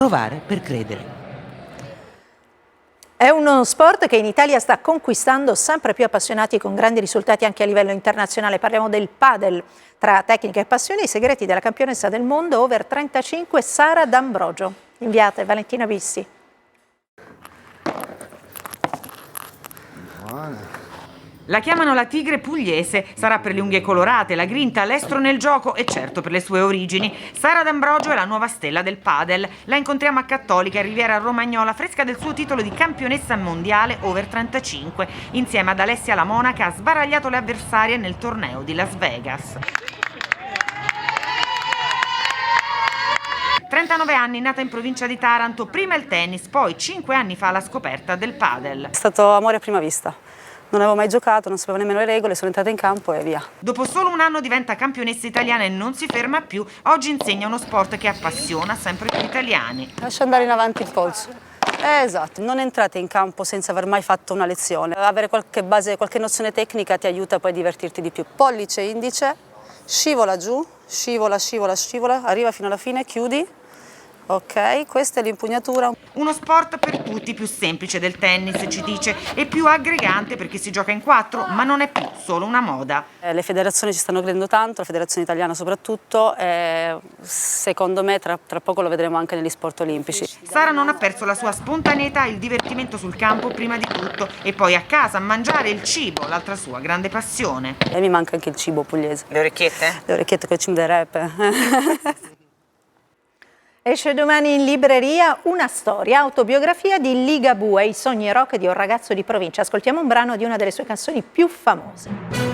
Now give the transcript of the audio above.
Provare per credere. È uno sport che in Italia sta conquistando sempre più appassionati con grandi risultati anche a livello internazionale. Parliamo del padel. Tra tecnica e passione, i segreti della campionessa del mondo over 35 Sara D'Ambrogio. Inviate Valentina Vissi. La chiamano la tigre pugliese, sarà per le unghie colorate, la grinta, l'estro nel gioco e certo per le sue origini. Sara D'Ambrogio è la nuova stella del padel. La incontriamo a Cattolica, Riviera Romagnola, fresca del suo titolo di campionessa mondiale over 35. Insieme ad Alessia La Monaca ha sbaragliato le avversarie nel torneo di Las Vegas. 39 anni, nata in provincia di Taranto, prima il tennis, poi 5 anni fa la scoperta del padel. È stato amore a prima vista. Non avevo mai giocato, non sapevo nemmeno le regole, sono entrata in campo e via. Dopo solo un anno diventa campionessa italiana e non si ferma più. Oggi insegna uno sport che appassiona sempre più italiani. Lascia andare in avanti il polso. Esatto, non entrate in campo senza aver mai fatto una lezione. Avere qualche base, qualche nozione tecnica ti aiuta poi a divertirti di più. Pollice, indice, scivola giù, scivola, scivola, scivola, arriva fino alla fine, chiudi. Ok, questa è l'impugnatura. Uno sport per tutti, più semplice del tennis, ci dice, e più aggregante perché si gioca in 4, ma non è più solo una moda. Le federazioni ci stanno credendo tanto, la federazione italiana soprattutto, e secondo me tra poco lo vedremo anche negli sport olimpici. Sara non ha perso la sua spontaneità, il divertimento sul campo prima di tutto, e poi a casa a mangiare il cibo, l'altra sua grande passione. E mi manca anche il cibo pugliese. Le orecchiette? Le orecchiette con il cim de repe. Esce domani in libreria una storia, autobiografia di Ligabue, i sogni rock di un ragazzo di provincia. Ascoltiamo un brano di una delle sue canzoni più famose.